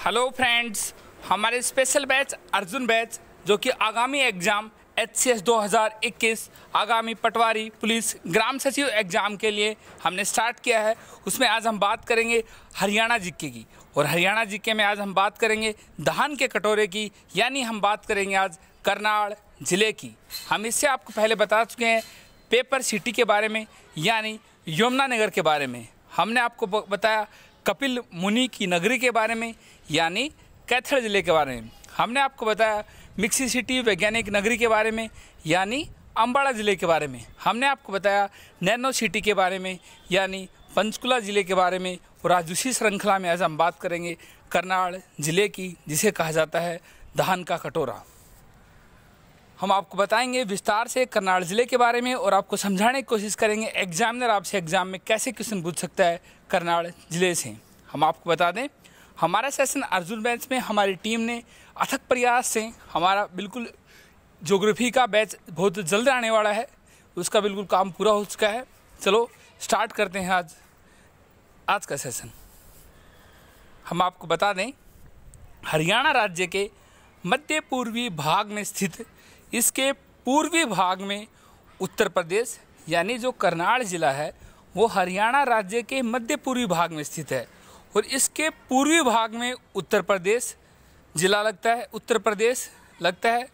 Hello friends, हमारे special batch Arjun batch जो कि आगामी एग्ज़ाम HCS 2021 आगामी पटवारी पुलिस ग्राम सचिव एग्ज़ाम के लिए हमने स्टार्ट किया है। उसमें आज हम बात करेंगे हरियाणा जीके की, और हरियाणा जीके में आज हम बात करेंगे धान के कटोरे की, यानी हम बात करेंगे आज करनाल ज़िले की। हम इससे आपको पहले बता चुके हैं पेपर सिटी के बारे में, यानी यमुनानगर के बारे में। हमने आपको बताया कपिल मुनि की नगरी के बारे में, यानी कैथल ज़िले के बारे में। हमने आपको बताया मिक्सी सिटी वैज्ञानिक नगरी के बारे में, यानी अम्बाड़ा ज़िले के बारे में। हमने आपको बताया नैनो सिटी के बारे में, यानी पंचकुला ज़िले के बारे में। और आज उसी श्रृंखला में आज हम बात करेंगे करनाल ज़िले की, जिसे कहा जाता है धान का कटोरा। हम आपको बताएंगे विस्तार से करनाल ज़िले के बारे में और आपको समझाने की कोशिश करेंगे एग्जामिनर आपसे एग्ज़ाम में कैसे क्वेश्चन पूछ सकता है करनाल ज़िले से। हम आपको बता दें, हमारा सेशन अर्जुन बैच में हमारी टीम ने अथक प्रयास से हमारा बिल्कुल ज्योग्राफी का बैच बहुत जल्द आने वाला है, उसका बिल्कुल काम पूरा हो चुका है। चलो स्टार्ट करते हैं आज का सेशन। हम आपको बता दें, हरियाणा राज्य के मध्य पूर्वी भाग में स्थित इसके पूर्वी भाग में उत्तर प्रदेश, यानी जो करनाल ज़िला है वो हरियाणा राज्य के मध्य पूर्वी भाग में स्थित है, और इसके पूर्वी भाग में उत्तर प्रदेश ज़िला लगता है। उत्तर प्रदेश लगता है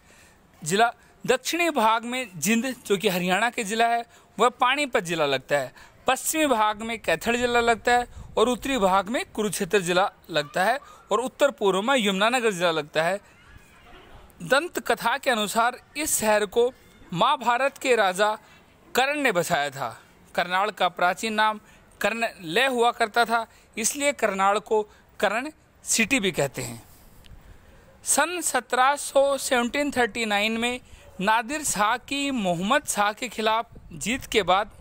ज़िला। दक्षिणी भाग में जिंद जो कि हरियाणा के ज़िला है वह पानीपत ज़िला लगता है। पश्चिमी भाग में कैथल ज़िला लगता है, और उत्तरी भाग में कुरुक्षेत्र ज़िला लगता है, और उत्तर पूर्व में यमुनानगर ज़िला लगता है। दंत कथा के अनुसार इस शहर को महाभारत के राजा कर्ण ने बसाया था। करनाल का प्राचीन नाम कर्णलय हुआ करता था, इसलिए करनाल को कर्ण सिटी भी कहते हैं। सन 1739 में नादिर शाह की मोहम्मद शाह के खिलाफ जीत के बाद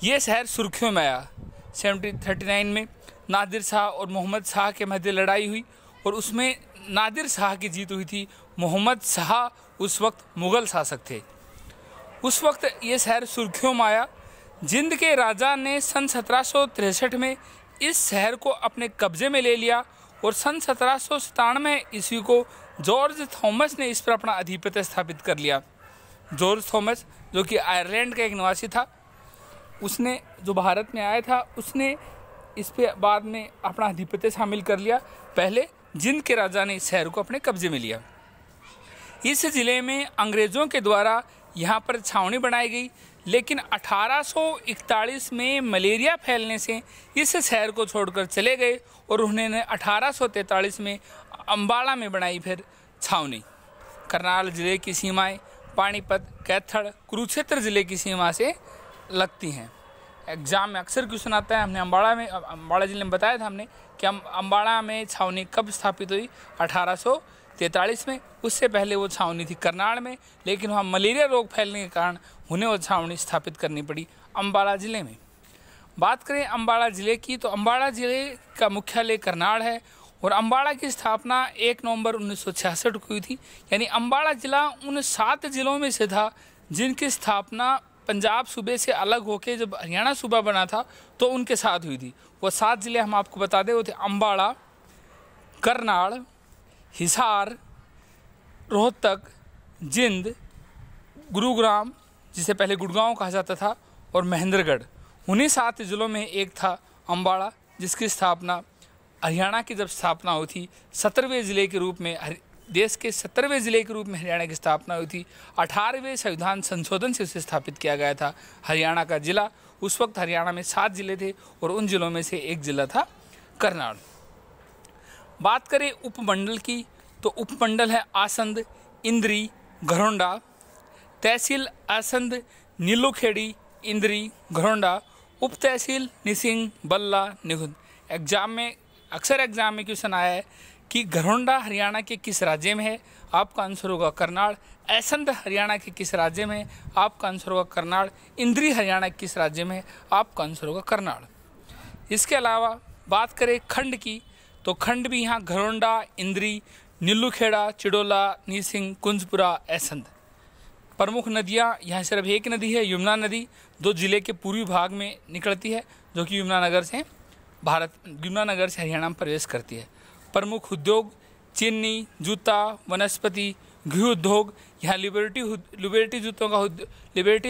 ये शहर सुर्खियों में आया। 1739 में नादिर शाह और मोहम्मद शाह के मध्य लड़ाई हुई, और उसमें नादिर शाह की जीत हुई थी। मोहम्मद शाह उस वक्त मुग़ल शासक थे। उस वक्त ये शहर सुर्खियों में आया। जिंद के राजा ने सन 1763 में इस शहर को अपने कब्जे में ले लिया, और सन 1797 ईस्वी को जॉर्ज थॉमस ने इस पर अपना आधिपत्य स्थापित कर लिया। जॉर्ज थॉमस जो कि आयरलैंड का एक निवासी था, उसने जो भारत में आया था उसने इस पे बाद में अपना आधिपत्य शामिल कर लिया। पहले जिंद के राजा ने इस शहर को अपने कब्जे में लिया। इस ज़िले में अंग्रेज़ों के द्वारा यहाँ पर छावनी बनाई गई, लेकिन 1841 में मलेरिया फैलने से इस शहर को छोड़कर चले गए, और उन्होंने 1843 में अम्बाड़ा में बनाई फिर छावनी। करनाल ज़िले की सीमाएं पानीपत, कैथल, कुरुक्षेत्र ज़िले की सीमा से लगती हैं। एग्ज़ाम में अक्सर क्वेश्चन आता है। हमने अम्बाड़ा ज़िले में बताया था हमने कि अम्बाड़ा में छावनी कब स्थापित हुई, 1843 में। उससे पहले वो छावनी थी करनाल में, लेकिन वहाँ मलेरिया रोग फैलने के कारण उन्हें वो छावनी स्थापित करनी पड़ी अम्बाड़ा ज़िले में। बात करें अम्बाड़ा ज़िले की, तो अम्बाड़ा ज़िले का मुख्यालय करनाल है, और अम्बाड़ा की स्थापना 1 नवंबर 1966 को हुई थी। यानी अम्बाड़ा ज़िला उन 7 ज़िलों में से था जिनकी स्थापना पंजाब सूबे से अलग होकर जब हरियाणा सूबा बना था तो उनके साथ हुई थी। वो 7 ज़िले हम आपको बता दें, वो थे अम्बाड़ा, करनाल, हिसार, रोहतक, जिंद, गुरुग्राम जिसे पहले गुड़गांव कहा जाता था, और महेंद्रगढ़। उन्हीं 7 ज़िलों में एक था अम्बाड़ा, जिसकी स्थापना हरियाणा की जब स्थापना हुई थी 17वें ज़िले के रूप में, देश के 17वें ज़िले के रूप में हरियाणा की स्थापना हुई थी। 18वें संविधान संशोधन से उसे स्थापित किया गया था हरियाणा का ज़िला। उस वक्त हरियाणा में 7 ज़िले थे, और उन ज़िलों में से एक ज़िला था करनाल। बात करें उपमंडल की, तो उपमंडल है आसंद, इंद्री, घरौंडा। तहसील आसंद, नीलोखेड़ी, इंद्री, घरौंडा। उप तहसील निसिंग, बल्ला, निहुद। अक्सर एग्जाम में क्वेश्चन आया है कि घरौंडा हरियाणा के किस राज्य में है, आपका आंसर होगा करनाल। ऐसंद हरियाणा के किस राज्य में है, आपका आंसर होगा करनाल। इंद्री हरियाणा के किस राज्य में है, आपका आंसर होगा करनाल। इसके अलावा बात करें खंड की, तो खंड भी यहाँ घरौंडा, इंद्री, नीलूखेड़ा, चिड़ोला, नीसिंग, कुंजपुरा, ऐसंद। प्रमुख नदियाँ यहाँ सिर्फ एक नदी है, यमुना नदी, जो जिले के पूर्वी भाग में निकलती है, जो कि यमुनानगर से हरियाणा में प्रवेश करती है। प्रमुख उद्योग चीनी, जूता, वनस्पति, घी उद्योग, यहाँ लिबर्टी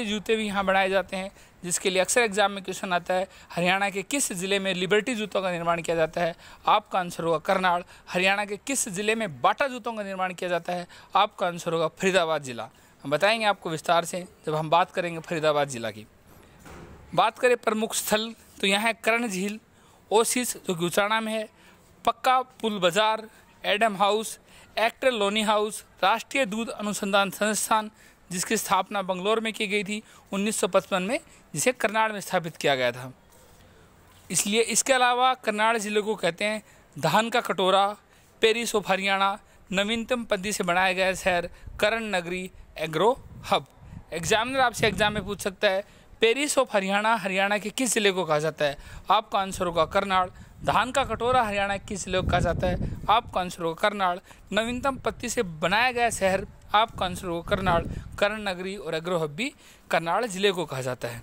जूते भी यहाँ बनाए जाते हैं, जिसके लिए अक्सर एग्जाम में क्वेश्चन आता है हरियाणा के किस ज़िले में लिबर्टी जूतों का निर्माण किया जाता है। आपका आंसर होगा करनाल। हरियाणा के किस ज़िले में बाटा जूतों का निर्माण किया जाता है। आपका आंसर होगा फरीदाबाद जिला। हम बताएंगे आपको विस्तार से जब हम बात करेंगे फरीदाबाद जिला की। बात करें प्रमुख स्थल तो यहाँ है कर्ण झील, ओसिस जो कि उचाना में है, पक्का पुल बाजार, Adam house, actor Loni house, राष्ट्रीय दूध अनुसंधान संस्थान जिसकी स्थापना बंगलौर में की गई थी 1955 में, जिसे करनाल में स्थापित किया गया था। इसलिए इसके अलावा करनाल ज़िले को कहते हैं धान का कटोरा, पेरिस ऑफ हरियाणा, नवीनतम पद्धति से बनाया गया शहर, कर्ण नगरी, एग्रो हब। एग्जामिनर आपसे एग्जाम में पूछ सकता है पेरिस ऑफ हरियाणा हरियाणा के किस ज़िले को कहा जाता है। आपका आंसर होगा करनाल। धान का कटोरा हरियाणा के किस ज़िले को कहा जाता है। आपका आंसर होगा करनाल। नवीनतम पद्धति से बनाया गया शहर, आपका आंसर होगा करनाल। कर्ण नगरी और एग्रो हब भी करनाल ज़िले को कहा जाता है।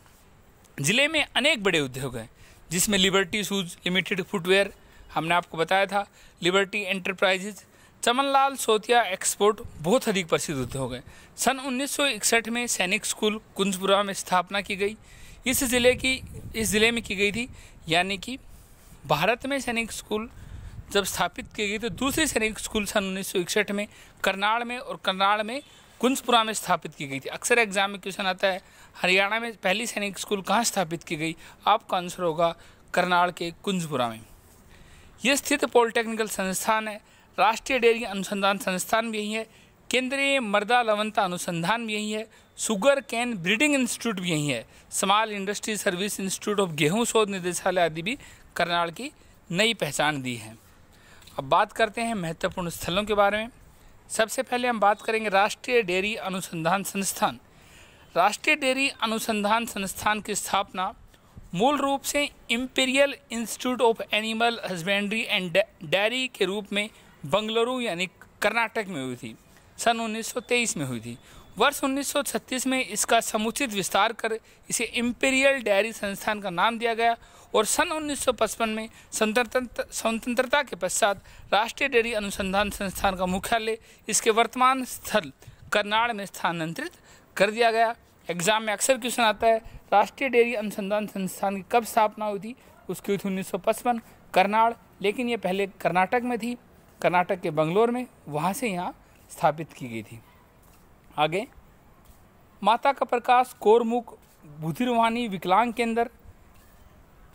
ज़िले में अनेक बड़े उद्योग हैं, जिसमें लिबर्टी शूज़ लिमिटेड फुटवेयर, हमने आपको बताया था, लिबर्टी एंटरप्राइजेज, चमनलाल सोतिया एक्सपोर्ट बहुत अधिक प्रसिद्ध उद्योग है। सन 1961 में सैनिक स्कूल कुंजपुरा में स्थापना की गई। इस ज़िले में की गई थी, यानी कि भारत में सैनिक स्कूल जब स्थापित की गई तो दूसरी सैनिक स्कूल सन 1961 में करनाल में कुंजपुरा में स्थापित की गई थी। अक्सर एग्जाम में क्वेश्चन आता है हरियाणा में पहली सैनिक स्कूल कहाँ स्थापित की गई। आपका आंसर होगा करनाल के कुंजपुरा में। यह स्थित पॉलिटेक्निकल संस्थान है। राष्ट्रीय डेयरी अनुसंधान संस्थान भी यही है। केंद्रीय मृदा लवणता अनुसंधान भी यही है। शुगर कैन ब्रीडिंग इंस्टीट्यूट भी यही है। Small industry service institute of गेहूं शोध निदेशालय आदि भी करनाल की नई पहचान दी है। अब बात करते हैं महत्वपूर्ण स्थलों के बारे में। सबसे पहले हम बात करेंगे राष्ट्रीय डेयरी अनुसंधान संस्थान। राष्ट्रीय डेयरी अनुसंधान संस्थान की स्थापना मूल रूप से imperial institute of animal husbandry and dairy के रूप में बंगलुरु यानी कर्नाटक में हुई थी। सन 1923 में हुई थी। वर्ष 1936 में इसका समुचित विस्तार कर इसे इंपीरियल डेयरी संस्थान का नाम दिया गया और सन 1955 में स्वतंत्रता के पश्चात राष्ट्रीय डेयरी अनुसंधान संस्थान का मुख्यालय इसके वर्तमान स्थल करनाल में स्थानांतरित कर दिया गया। एग्जाम में अक्सर क्वेश्चन आता है राष्ट्रीय डेयरी अनुसंधान संस्थान की कब स्थापना हुई थी। उसकी हुई थी 1955 करनाल, लेकिन ये पहले कर्नाटक में थी, कर्नाटक के बंगलौर में, वहाँ से यहाँ स्थापित की गई थी। आगे माता का प्रकाश कोरमुख बुधिरवानी विकलांग केंद्र,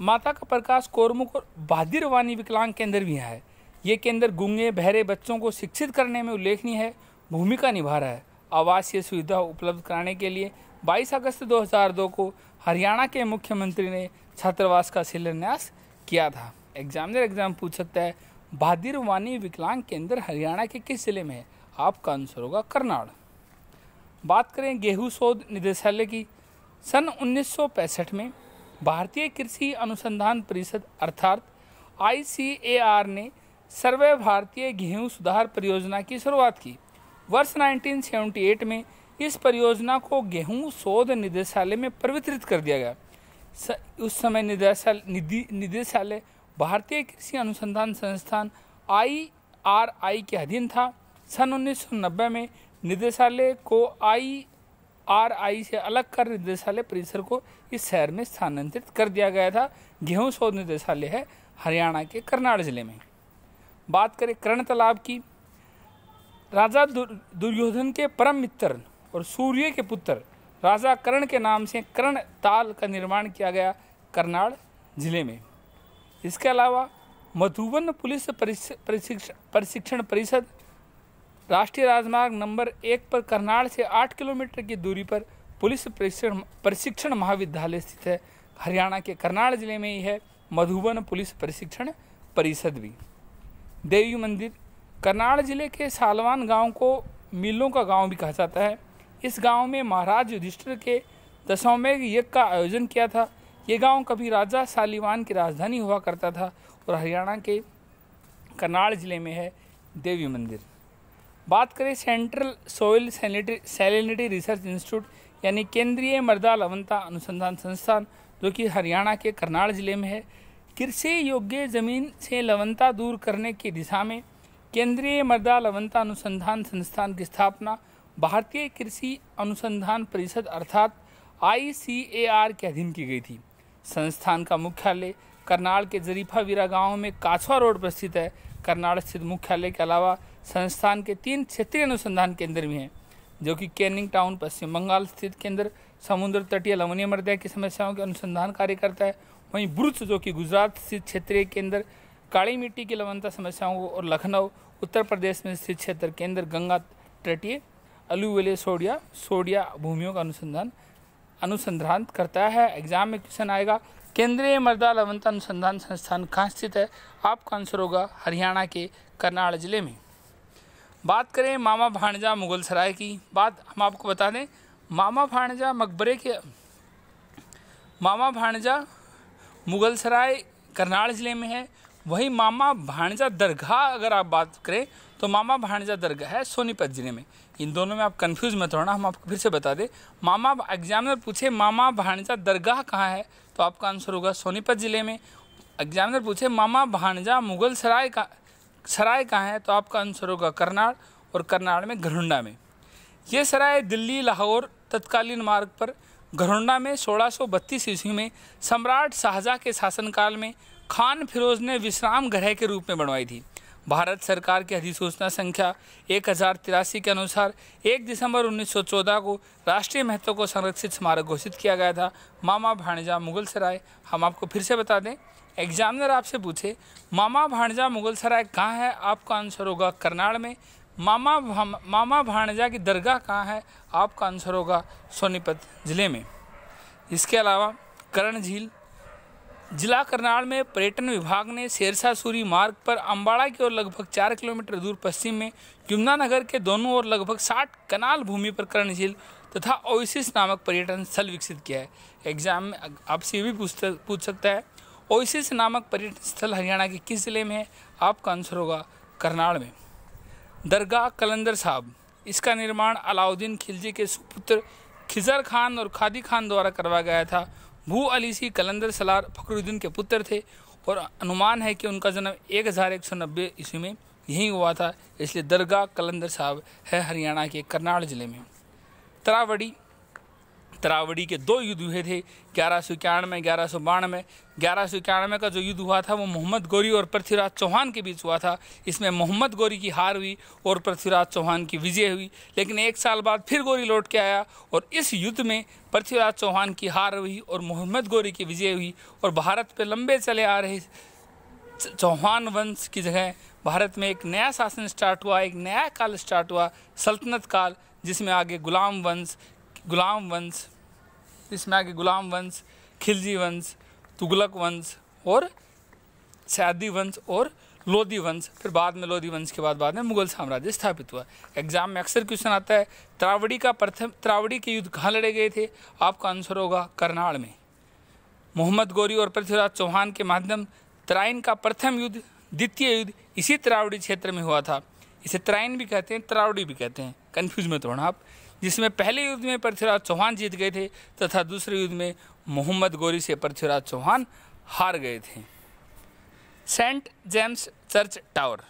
माता का प्रकाश कोरमुख और बादिरवानी विकलांग केंद्र भी है। ये केंद्र गूंगे बहरे बच्चों को शिक्षित करने में उल्लेखनीय है भूमिका निभा रहा है। आवासीय सुविधा उपलब्ध कराने के लिए 22 अगस्त 2002 को हरियाणा के मुख्यमंत्री ने छात्रावास का शिलान्यास किया था। एग्जाम पूछ सकता है बादिरवानी विकलांग केंद्र हरियाणा के किस जिले में है। आपका आंसर होगा करनाल। बात करें गेहूं शोध निदेशालय की, सन 1965 में भारतीय कृषि अनुसंधान परिषद अर्थात ICAR ने सर्व भारतीय गेहूं सुधार परियोजना की शुरुआत की। वर्ष 1978 में इस परियोजना को गेहूं शोध निदेशालय में परिवर्तित कर दिया गया। उस समय निदेशालय भारतीय कृषि अनुसंधान संस्थान IRI के अधीन था। सन 1990 में निदेशालय को IRI से अलग कर निदेशालय परिसर को इस शहर में स्थानांतरित कर दिया गया था। गेहूं शोध निदेशालय है हरियाणा के करनाल जिले में। बात करें कर्ण तालाब की, राजा दुर्योधन के परम मित्र और सूर्य के पुत्र राजा कर्ण के नाम से कर्ण ताल का निर्माण किया गया करनाल जिले में। इसके अलावा मधुबन पुलिस प्रशिक्षण परिषद राष्ट्रीय राजमार्ग नंबर 1 पर करनाल से 8 किलोमीटर की दूरी पर पुलिस प्रशिक्षण महाविद्यालय स्थित है। हरियाणा के करनाल जिले में ही है मधुबन पुलिस प्रशिक्षण परिषद भी। देवी मंदिर, करनाल जिले के सालवान गांव को मिलों का गांव भी कहा जाता है। इस गांव में महाराज युधिष्ठिर के दशमेध यज्ञ का आयोजन किया था। ये गांव कभी राजा सालीवान की राजधानी हुआ करता था और हरियाणा के करनाल जिले में है देवी मंदिर। बात करें central soil salinity research institute यानी केंद्रीय मृदा लवणता अनुसंधान संस्थान, जो कि हरियाणा के करनाल जिले में है। कृषि योग्य जमीन से लवणता दूर करने की दिशा में केंद्रीय मृदा लवणता अनुसंधान संस्थान की स्थापना भारतीय कृषि अनुसंधान परिषद अर्थात ICAR के अधीन की गई थी। संस्थान का मुख्यालय करनाल के जरीफावीरा गांव में काछवा रोड पर स्थित है। करनाल स्थित मुख्यालय के अलावा संस्थान के 3 क्षेत्रीय अनुसंधान केंद्र भी हैं, जो कि कैनिंग टाउन पश्चिम बंगाल स्थित केंद्र समुद्र तटीय लवणीय मृदा की समस्याओं के अनुसंधान कार्य करता है। वहीं बुरुच, जो कि गुजरात स्थित क्षेत्रीय केंद्र काली मिट्टी की लवणता समस्याओं को, और लखनऊ उत्तर प्रदेश में स्थित क्षेत्र केंद्र गंगा तटीय अलूवियल सोडिया भूमियों का अनुसंधान करता है। एग्जाम में क्वेश्चन आएगा, केंद्रीय मृदा लवणता अनुसंधान संस्थान कहाँ स्थित है? आपका आंसर होगा हरियाणा के करनाल जिले में। बात करें मामा भाणजा मुगल सराय की, बात हम आपको बता दें, मामा भाणजा मुगल सराय करनाल जिले में है। वही मामा भाणजा दरगाह अगर आप बात करें तो मामा भाणजा दरगाह है सोनीपत जिले में। इन दोनों में आप कंफ्यूज मत होना, हम आपको फिर से बता दें। एग्जामिनर पूछे मामा भाणजा दरगाह कहाँ है तो आपका आंसर होगा सोनीपत जिले में। एग्जामिनर पूछे मामा भाणजा मुगल सराय कहाँ है तो आपका आंसर होगा करनाल, और करनाल में घरौंडा में। ये सराय दिल्ली लाहौर तत्कालीन मार्ग पर घरौंडा में 1632 ईस्वी में सम्राट शाहजहाँ के शासनकाल में खान फिरोज ने विश्राम गृह के रूप में बनवाई थी। भारत सरकार की अधिसूचना संख्या 1083 के अनुसार 1 दिसंबर 1914 को राष्ट्रीय महत्व को संरक्षित स्मारक घोषित किया गया था मामा भाणजा मुगल सराय। हम आपको फिर से बता दें, एग्जामिनर आपसे पूछे मामा भाणजा मुगल सराय कहाँ है, आपका आंसर होगा करनाल में। मामा भाणजा की दरगाह कहाँ है, आपका आंसर होगा सोनीपत जिले में। इसके अलावा कर्ण झील, जिला करनाल में पर्यटन विभाग ने शेरशाह सूरी मार्ग पर अम्बाड़ा की ओर लगभग 4 किलोमीटर दूर पश्चिम में यमुनानगर के दोनों ओर लगभग 60 कनाल भूमि पर कर्ण झील तथा ओएसिस नामक पर्यटन स्थल विकसित किया है। एग्जाम में आपसे ये भी पूछ सकता है, ओएसिस नामक पर्यटन स्थल हरियाणा के किस जिले में है, आपका आंसर होगा करनाल में। दरगाह कलंदर साहब, इसका निर्माण अलाउद्दीन खिलजी के सुपुत्र खिजर खान और खादी खान द्वारा करवाया गया था। भू अलीसी कलंदर सलार फखरुद्दीन के पुत्र थे और अनुमान है कि उनका जन्म 1190 ईस्वी में यहीं हुआ था, इसलिए दरगाह कलंदर साहब है हरियाणा के करनाल जिले में। तरावड़ी के 2 युद्ध हुए थे, 1191 1192। 1191 का जो युद्ध हुआ था वो मोहम्मद गोरी और पृथ्वीराज चौहान के बीच हुआ था। इसमें मोहम्मद गोरी की हार हुई और पृथ्वीराज चौहान की विजय हुई, लेकिन 1 साल बाद फिर गोरी लौट के आया और इस युद्ध में पृथ्वीराज चौहान की हार हुई और मोहम्मद गोरी की विजय हुई, और भारत पे लंबे चले आ रहे चौहान वंश की जगह भारत में एक नया शासन स्टार्ट हुआ, एक नया काल स्टार्ट हुआ, सल्तनत काल, जिसमें आगे गुलाम वंश, खिलजी वंश, तुगलक वंश और सैदी वंश और लोधी वंश, फिर बाद में लोधी वंश के बाद में मुगल साम्राज्य स्थापित हुआ। एग्जाम में अक्सर क्वेश्चन आता है, तरावड़ी के युद्ध कहाँ लड़े गए थे, आपका आंसर होगा करनाल में। मोहम्मद गोरी और पृथ्वीराज चौहान के माध्यम तराइन का प्रथम युद्ध, द्वितीय युद्ध इसी तरावड़ी क्षेत्र में हुआ था। इसे तराइन भी कहते हैं, तरावड़ी भी कहते हैं, कन्फ्यूज मत होना आप। जिसमें पहले युद्ध में पृथ्वीराज चौहान जीत गए थे तथा दूसरे युद्ध में मोहम्मद गोरी से पृथ्वीराज चौहान हार गए थे। सेंट जेम्स चर्च टावर,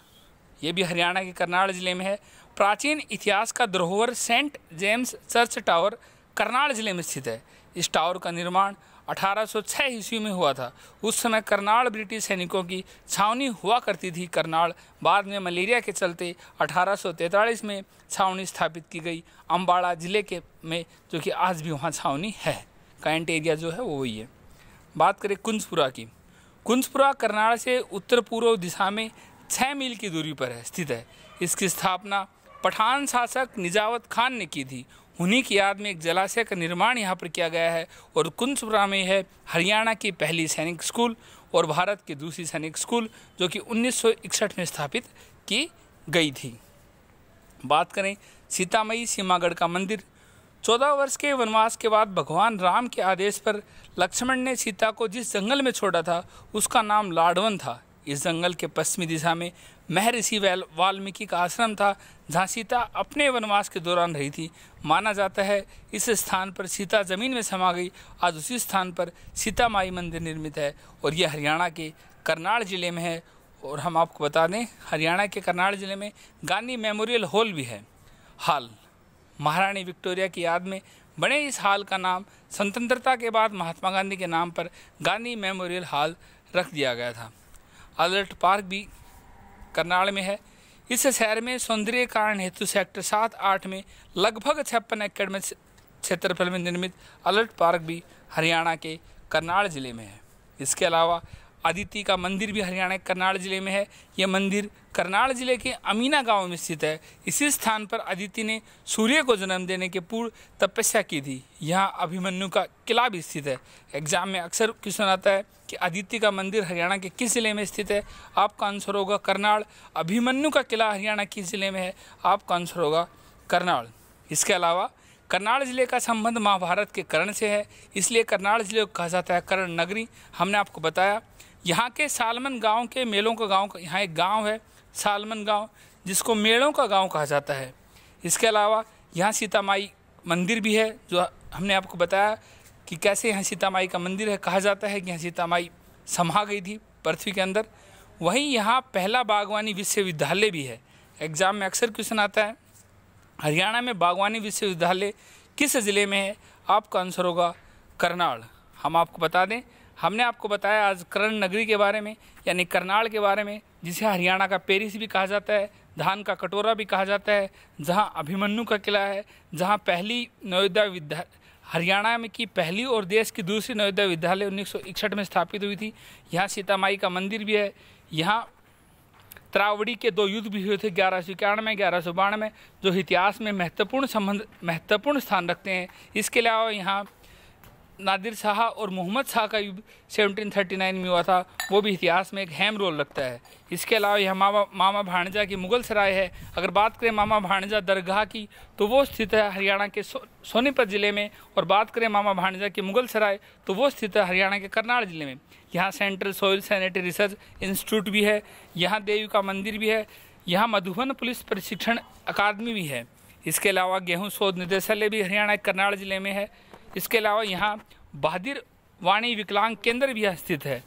ये भी हरियाणा के करनाल जिले में है। प्राचीन इतिहास का धरोहर Saint James Church Tower Karnal जिले में स्थित है। इस टावर का निर्माण 1806 ईस्वी में हुआ था। उस समय करनाल ब्रिटिश सैनिकों की छावनी हुआ करती थी। करनाल बाद में मलेरिया के चलते 1843 में छावनी स्थापित की गई अम्बाड़ा जिले के में, जो कि आज भी वहाँ छावनी है। करंट एरिया जो है वो वही है। बात करें कुंजपुरा की, कुंजपुरा करनाल से उत्तर पूर्व दिशा में 6 मील की दूरी पर स्थित है। इसकी स्थापना पठान शासक निजावत खान ने की थी। उन्हीं की याद में एक जलाशय का निर्माण यहाँ पर किया गया है और कुंजपुरा में है हरियाणा की पहली सैनिक स्कूल और भारत की दूसरी सैनिक स्कूल, जो कि 1961 में स्थापित की गई थी। बात करें सीतामढ़ी सीमागढ़ का मंदिर, 14 वर्ष के वनवास के बाद भगवान राम के आदेश पर लक्ष्मण ने सीता को जिस जंगल में छोड़ा था उसका नाम लाडवन था, इस जंगल के पश्चिमी दिशा में महर्षि वाल्मीकि का आश्रम था, जहाँ सीता अपने वनवास के दौरान रही थी। माना जाता है इस स्थान पर सीता जमीन में समा गई। आज उसी स्थान पर सीता माई मंदिर निर्मित है और यह हरियाणा के करनाल जिले में है। और हम आपको बता दें, हरियाणा के करनाल जिले में गांधी मेमोरियल हॉल भी है। हाल महारानी विक्टोरिया की याद में बने इस हाल का नाम स्वतंत्रता के बाद महात्मा गांधी के नाम पर गांधी मेमोरियल हॉल रख दिया गया था। अलर्ट पार्क भी करनाल में है। इस शहर में सौंदर्यीकरण हेतु सेक्टर 7-8 में लगभग 56 एकड़ में क्षेत्रफल में निर्मित अलर्ट पार्क भी हरियाणा के करनाल जिले में है। इसके अलावा अदिति का मंदिर भी हरियाणा के करनाल जिले में है। यह मंदिर करनाल जिले के अमीना गांव में स्थित है। इसी स्थान पर अदिति ने सूर्य को जन्म देने के पूर्व तपस्या की थी। यहाँ अभिमन्यु का किला भी स्थित है। एग्जाम में अक्सर क्वेश्चन आता है कि अदिति का मंदिर हरियाणा के किस जिले में स्थित है। आपका आंसर होगा करनाल। अभिमन्यु का किला हरियाणा किस जिले में है। आपका आंसर होगा करनाल। इसके अलावा करनाल जिले का संबंध महाभारत के कर्ण से है, इसलिए करनाल जिले को कहा जाता है कर्ण नगरी। हमने आपको बताया यहाँ के सालमन गांव के मेलों का गांव, यहाँ एक गांव है सालमन गांव, जिसको मेलों का गांव कहा जाता है। इसके अलावा यहाँ सीता माई मंदिर भी है, जो हमने आपको बताया कि कैसे यहाँ सीता माई का मंदिर है। कहा जाता है कि यहाँ सीता माई समा गई थी पृथ्वी के अंदर। वहीं यहाँ पहला बागवानी विश्वविद्यालय भी है। एग्जाम में अक्सर क्वेश्चन आता है हरियाणा में बागवानी विश्वविद्यालय किस ज़िले में है। आपका आंसर होगा करनाल। हम आपको बता दें, हमने आपको बताया आज कर्ण नगरी के बारे में, यानी करनाल के बारे में, जिसे हरियाणा का पेरिस भी कहा जाता है, धान का कटोरा भी कहा जाता है, जहां अभिमन्यु का किला है, जहां पहली नवोदय हरियाणा में की पहली और देश की दूसरी नवोदय विद्यालय 1961 में स्थापित हुई थी। यहाँ सीता माई का मंदिर भी है। यहाँ त्रावड़ी के 2 युद्ध भी हुए थे, 1191 1192, जो इतिहास में महत्वपूर्ण स्थान रखते हैं। इसके अलावा यहाँ नादिर शाह और मोहम्मद शाह का युद्ध 1739 में हुआ था, वो भी इतिहास में एक अहम रोल रखता है। इसके अलावा यह मामा भाणजा की मुगल सराय है। अगर बात करें मामा भाणजा दरगाह की, तो वो स्थित है हरियाणा के सोनीपत ज़िले में। और बात करें मामा भाणजा की मुगल सराय, तो वो स्थित है हरियाणा के करनाल ज़िले में। यहाँ central soil sanitary research institute भी है। यहाँ देवी का मंदिर भी है। यहाँ मधुबन पुलिस प्रशिक्षण अकादमी भी है। इसके अलावा गेहूँ शोध निदेशालय भी हरियाणा के करनाल ज़िले में है। इसके अलावा यहाँ बहादुर वाणी विकलांग केंद्र भी स्थित है।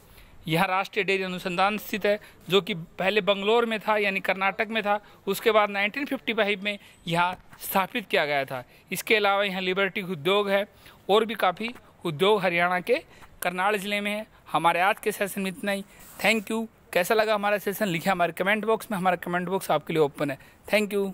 यहाँ राष्ट्रीय डेयरी अनुसंधान स्थित है, जो कि पहले बंगलोर में था, यानी कर्नाटक में था। उसके बाद 1955 में यहाँ स्थापित किया गया था। इसके अलावा यहाँ लिबर्टी उद्योग है और भी काफ़ी उद्योग हरियाणा के करनाल ज़िले में है। हमारे आज के सेशन में इतना ही। Thank you. कैसा लगा हमारा सेशन लिखिए हमारे कमेंट बॉक्स में। हमारा कमेंट बॉक्स आपके लिए ओपन है। Thank you.